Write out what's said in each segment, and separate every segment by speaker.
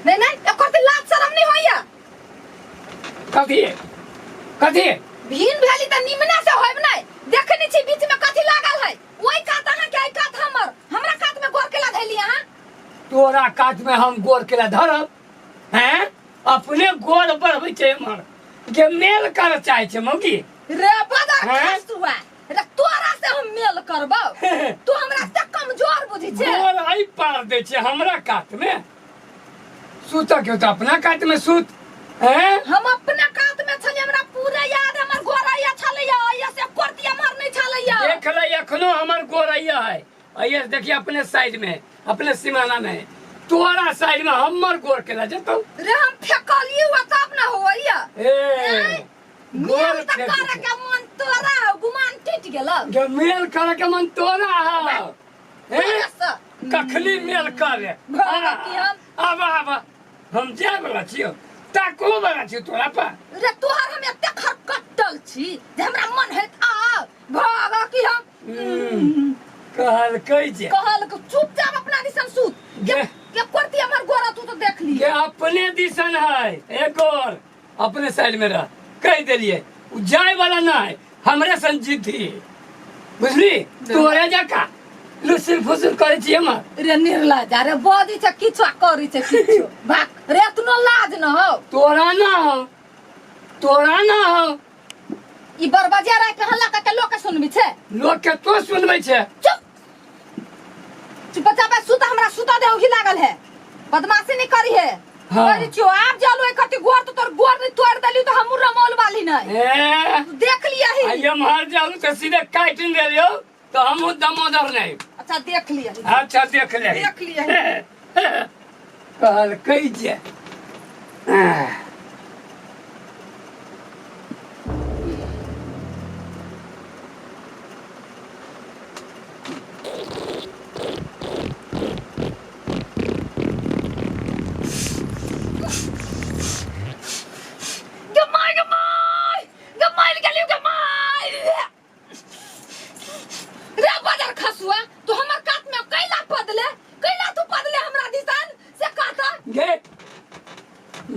Speaker 1: नहीं एकर लाज शरम नहीं होइया
Speaker 2: कथी कथी
Speaker 1: भीन भेली त निमना से होइब नहीं देखनी छी बीच में कथी लागल है ओई कात अहाँ के कात हमरा कात में गोर केला धैली अहाँ
Speaker 2: तोरा कात में हम गोर केला धरब हैं अपने गोर बढ़बै छै हमर के मेल कर चाहे छै मौगी
Speaker 1: रे बदा खसुआ रे तोरा से हम मेल करबौ तू हमरा त कमजोर बुझी छै
Speaker 2: गोर आई पार दे छै हमरा कात में सूत क्यों तो अपना कात में सूत हैं
Speaker 1: हम अपना कात में छले हमरा पूरा याद हमर गोरैया छलैया या से कोर्तिया मार नहीं छलैया
Speaker 2: देख ले एखनो हमर गोरैया है आइए देखिए अपने साइड में अपने सीमाना में तोरा साइड में हमर गोर केला जतो
Speaker 1: रे हम फेकलिए हुआ तब ना होइया
Speaker 2: ए
Speaker 1: गोर त करे के मन तोरा गुमान टूट गेल
Speaker 2: के मेल करे के मन तोरा है ए कखली मेल करे अब हम जाय वाला छियो ताको वाला छियो तोरा पर
Speaker 1: रे तोहर हम एते खरकटल छी जे हमरा मन है आ भागा कि हम
Speaker 2: कहल कहि जे
Speaker 1: कहल चुपचाप अपना दिसन सूत के कोर्ती हमर गोरा तू तो देख ली
Speaker 2: के अपने दिसन है एक और अपने साइड में रह कह देलिए जाय वाला ना है हमरे संजीत थी बुझली तोरे जका लुसिल फुसिल करे छी हमर
Speaker 1: रे निर्लज रे बदी छ किछो करी छ किछो भाग रे तू न लाज न हो
Speaker 2: तोरा ना हो
Speaker 1: ई बरबाजिया राय के हल्ला के लोग के सुनबी छे
Speaker 2: लोग के तो सुनबै छे
Speaker 1: चुप चुपचाप सुत हमरा सुता दे ही लागल है बदमाशी नहीं करी है करी छो आप जालो एकती गोर तो तोर गोर नहीं तोड़ देली तो हमू रमोल वाली नहीं देख लिया ही
Speaker 2: आइए मार जालू तो सीधे काट दे लियो तो हम दामोदर नहीं
Speaker 1: अच्छा देख लिया
Speaker 2: अच्छा देख
Speaker 1: लिया
Speaker 2: कहल कहि जे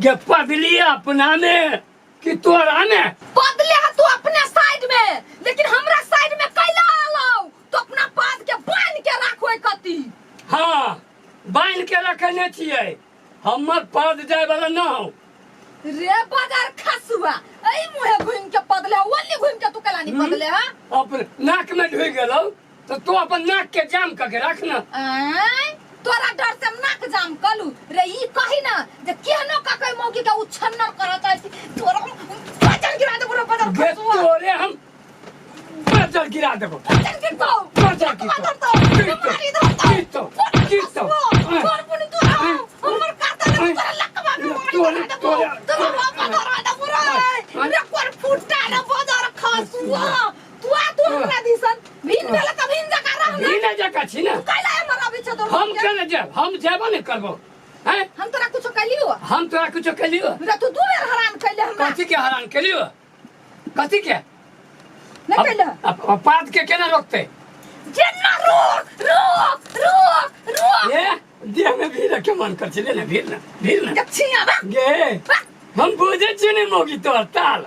Speaker 2: के पदली अपना में कि तोरा में
Speaker 1: पदले है तू अपने साइड में लेकिन हमरा साइड में कैला आलो तो अपना पाद के बांध के राखो कती
Speaker 2: हां बांध के रखने छिए हमर पाद जाय वाला न हो
Speaker 1: रे बाजार खसुआ एई मुहे घुम के पदले ओली घुम के तू कैला नहीं पदले हां
Speaker 2: अपन नाक में ढुक गेलो तो तू अपन नाक के जाम करके रखना
Speaker 1: तोरा डर से नाक जाम कलू रे ई कहि ना जे केहनो का कोई मौकी के उछन्नर करत है तोरा बचन गिरा दे पूरा बदर खसुआ
Speaker 2: तोरे हम बचन गिरा देबो
Speaker 1: बचन गिर दो
Speaker 2: बचन गिर दो कितो
Speaker 1: तोर पुनी तू हमर काता ने तोरा लकवा तोरा बदर आदा पूरा रे कोर फुटा ना बदर खसुआ तू हमरा दिसन भीन वाला का भीन जका रह
Speaker 2: भीन जका छी ना
Speaker 1: कैला हमरा अभी छ
Speaker 2: हम केना जाब हम जेबो नहीं करबो हैं
Speaker 1: हम तोरा कुछ कलियो
Speaker 2: हम तोरा कुछ कलियो
Speaker 1: रे तू दू बेर हरान कैले हमरा
Speaker 2: कथि के हरान कलियो कथि के
Speaker 1: नहीं कैले
Speaker 2: अब पाद के केना रोकते
Speaker 1: जेना रोक
Speaker 2: ये देह में भीड़ के मन कर चले ना भीड़ ना
Speaker 1: कछिया बा
Speaker 2: गे हम बुझे छी नहीं मोगी तोर ताल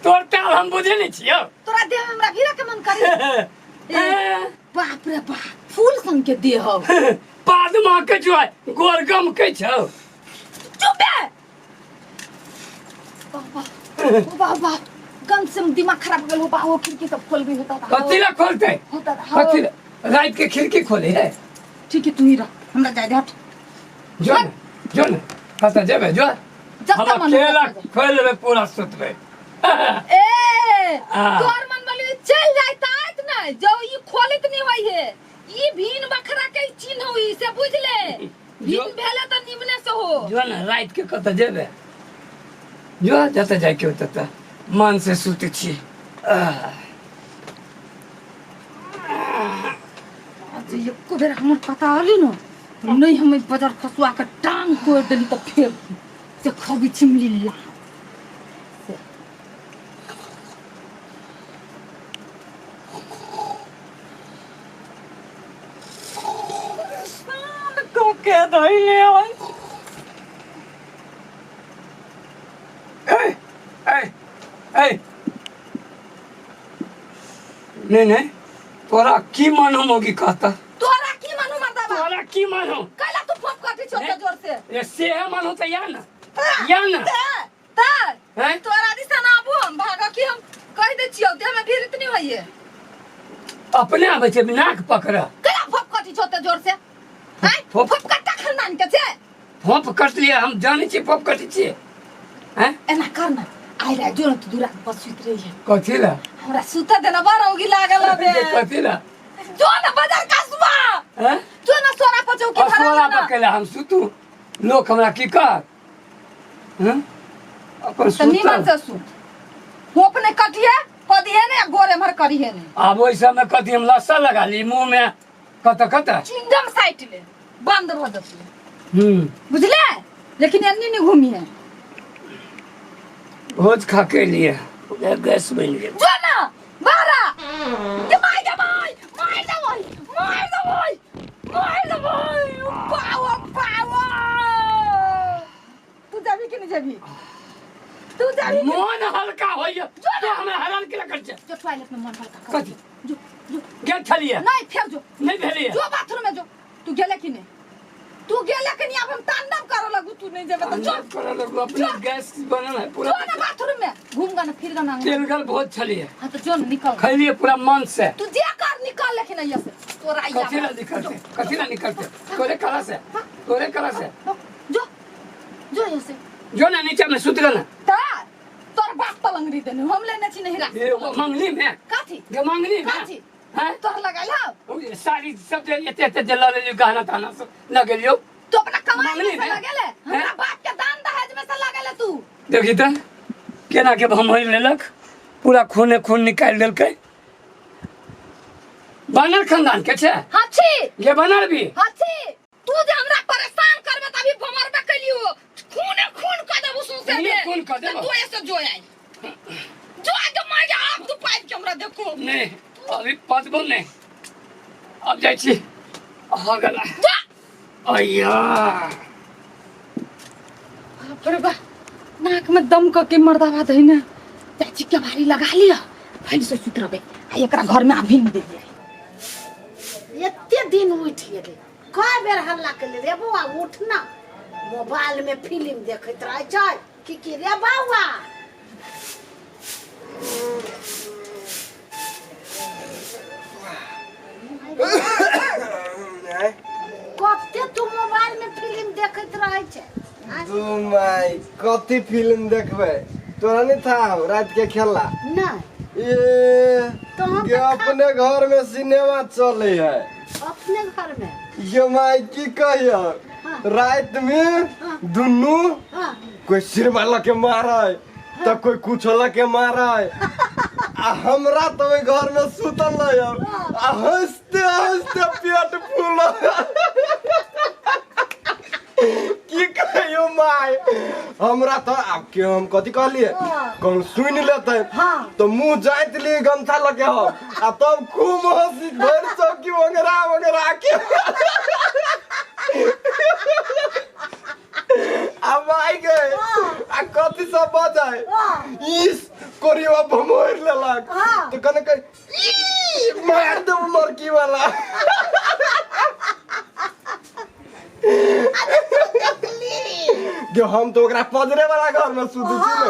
Speaker 2: हम बुझे नहीं छियो
Speaker 1: तोरा देह में हमरा भीड़ के मन करे बाप रे बाप फूल संग के देह हो
Speaker 2: पाद मां के जो है गोरगम के छौ
Speaker 1: चुप है बाबा गन से दिमाग खराब हो गेल हो बाबू खिड़की सब खोल भी होता था
Speaker 2: कथि ला खोलते
Speaker 1: होता था
Speaker 2: कथि रात के खिड़की खोले है
Speaker 1: ठीक है तू ही रह हमरा जाय दे हट
Speaker 2: जो न कत जेबे जो हम अकेला खोल लेबे पूरा सुतबे
Speaker 1: ए तोर मन वाली चल जाता इतना जो ई खोलित नहीं होई है ई भीन बखरा के चिन्ह होई से बुझ ले भीन भेले त निमने से हो
Speaker 2: जो न रात के कत जेबे जो जते जाय के होता मन से सुते छी
Speaker 1: आज एको बेर हमर पता आली न नहीं हमें बाजार खसुआ के टांग तोड़ देली त फिर से खबी चिमली ला
Speaker 2: नहीं ले आई नहीं तोरा की मानो मोगी कहता
Speaker 1: तोरा की मानो मर्दा बा
Speaker 2: तोरा की मानो
Speaker 1: कैला तू फप काटी छोटे जोर से
Speaker 2: ये से है मानो तो या ना हैं
Speaker 1: तोरा दिसा ना आबू हम भागा की हम कह दे छियो दे में फिर इतनी होई है
Speaker 2: अपने आवे छे नाक पकड़ा
Speaker 1: कैला फप काटी छोटे जोर से हैं
Speaker 2: फप-
Speaker 1: फप काटा खानदान के छे
Speaker 2: फप कट लिया हम जाने छे फप कटी छे हैं
Speaker 1: एना करना आई रे जोर तू दूरा बस सुत रही है
Speaker 2: कथी ला
Speaker 1: हमरा सुता देना बार होगी लागल बे
Speaker 2: कथी ला
Speaker 1: जो ना बाजार कसबा
Speaker 2: हैं
Speaker 1: जो ना सोना को चौकी
Speaker 2: असोला पकेला हम सुतू लोग हमरा की कर हैं अपन
Speaker 1: तनी
Speaker 2: सुता
Speaker 1: मन से सुत हो अपने कटिए कदी है ने गोरे मर करी है ने
Speaker 2: अब ओइ समय कथी हम लस्सा लगा ली मुंह में कत
Speaker 1: चिंगम साइट ले बंद हो दती बुझले लेकिन अन्नी नहीं घूमी है
Speaker 2: भोज खा के लिए गैस बन गया
Speaker 1: जो ना बारा ये मार दे भाई पाव तू जाबी कि नहीं जाबी तू जाबी
Speaker 2: मन हल्का होइए तो हमरा हरान के कर छे
Speaker 1: जो टॉयलेट में मन हल्का कर
Speaker 2: कथी
Speaker 1: जो जो
Speaker 2: गेल छलिए
Speaker 1: नहीं फेर जो
Speaker 2: नहीं भेलिए
Speaker 1: जो बाथरूम में जो तू गेले कि नहीं तू गेले कि नहीं अब हम तांडव करो लगू तू नहीं जेबे तो जो
Speaker 2: कर लगो अपने गैस बनल है पूरा
Speaker 1: जो ना बाथरूम में घूमगा ना फिरगा ना
Speaker 2: तेलगल बहुत छलिए
Speaker 1: हां तो जो निकल
Speaker 2: खैलिए पूरा मन से
Speaker 1: तू जे कर निकाल लेकिन नहीं से तोरा आइया
Speaker 2: कथी ला निकलते तोरे कला से
Speaker 1: जो जो ऐसे
Speaker 2: जो ना नीचे में सुत रहना
Speaker 1: ता तोर बाप पलंगरी देने हम लेने छी नहीं रख
Speaker 2: ये मंगनी में
Speaker 1: काथी
Speaker 2: ये मंगनी में
Speaker 1: काथी
Speaker 2: हैं
Speaker 1: तोर लगाइला
Speaker 2: सारी सब एते जला ले गहना ताना सब लगेलियो
Speaker 1: तो अपना कमाई
Speaker 2: मंगनी
Speaker 1: में से
Speaker 2: में?
Speaker 1: लगेले हमरा बाप के दान दहेज में से लगेले तू
Speaker 2: देखी त केना के भमोइ लेलक पूरा खून निकाल देलकै बनर खानदान के छे
Speaker 1: हाथी
Speaker 2: ये बनर भी
Speaker 1: हाथी तू जे हमरा परेशान करबे तभी भमरबे कलियो खून कर देबो सुसे
Speaker 2: खूने खून कर देबो।
Speaker 1: तू ऐसे जो आई जो आगे मार जा आप तू पाइप के हमरा देखो
Speaker 2: नहीं अभी पदबो नहीं अब जाइ छी हो गला
Speaker 1: जा
Speaker 2: अय्या
Speaker 1: अरे बा नाक में दम क के मर्दावा दहिने चाची के बारी लगा लिया फैल से सुत रबे आ एकरा घर में अभिन दे दिया
Speaker 3: एते दिन उठ गेले कई बेर हल्ला केले रे बौआ उठ ना मोबाइल में फिल्म देखत रह जाय की रे बौआ कते तू मोबाइल में फिल्म देखत रह छे
Speaker 4: तू माय कथी फिल्म देखबे तोरा नहीं था रात के खेला
Speaker 3: ना
Speaker 4: ये
Speaker 3: तो हम
Speaker 4: ये अपने घर में सिनेमा चले है
Speaker 3: अपने घर में
Speaker 4: ये माय की कहियो रात में दुन्नु
Speaker 3: हां
Speaker 4: कोई सिर वाला के मारे तो कोई कुछ वाला के मारे आ हमरा तो ओइ घर में सुतल रह आ हंसते हंसते पेट फूल की कहियो माय हमरा तो अब के हम कथी कहलिए कौन सुन लेते तो मुंह जाइत लिए गमछा लगे हम आ तब खूब हंसी भर चौकी वगैरह के अब आई गए आ कथी सब बजाए इस कोरिया भमोर लेलक तो कने के ई मार दे लड़की वाला जो हम तो ओकरा पजरे वाला घर में सुती छी ने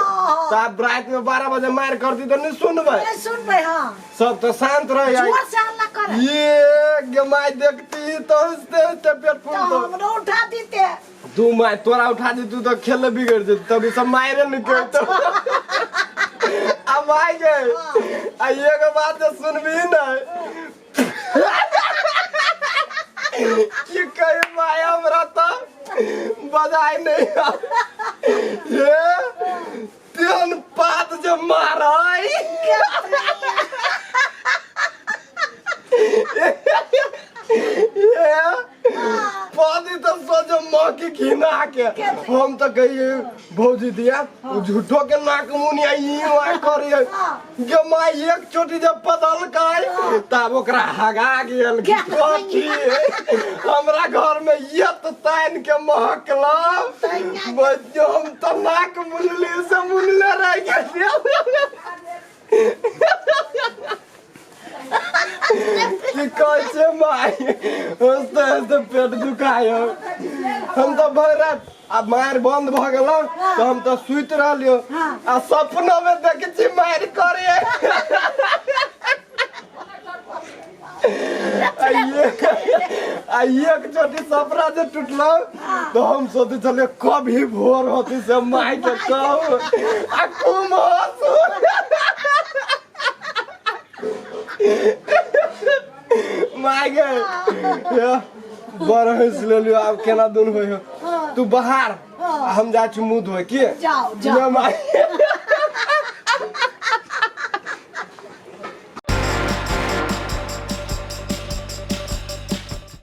Speaker 4: साहब रात में 12 बजे मार कर दी तो नहीं सुनबे
Speaker 3: सुनबे हां
Speaker 4: सब तो शांत रह जाए
Speaker 3: जोर से हल्ला कर
Speaker 4: ये गमाई देखती ही तो हंसते पेट फूल
Speaker 3: तो हमरा उठा दीते
Speaker 4: तू माय तोरा उठा दी तू तो खेल बिगड़ जे तभी सब मारे निकल तो अब आई गए आ ये के बात तो सुनबी ना कि कहीं माय हमरा तो बजाई नहीं ये तीन पात जो माराई पानी तो सोचो माँ की घिना के हम तो कहिए भौजी दिया वो झूठो के नाक मुनिया ई करिए के माई एक चोटी जब पतल काई तब ओकरा हगा गेल कि कथी हमरा घर में ये तो तान के महकला बच्चो हम तो नाक मुनली से मुनले रह गए कि कैसे माई हंसते हंसते पेट दुखायो हम तो भर रात अब मार बंद भ गेल तो हम तो सुत रहलियो आ सपना में देखे छी मार करे एक चोटी सपना जे टूटलो तो हम सोचे चले कभी भोर होती से माई के कहू आ खूब हंसू माय गे बड़ हंस लेलियो अब केना दुन होय तू बाहर हम जा छी मुंह धोय के
Speaker 3: जाओ
Speaker 4: माय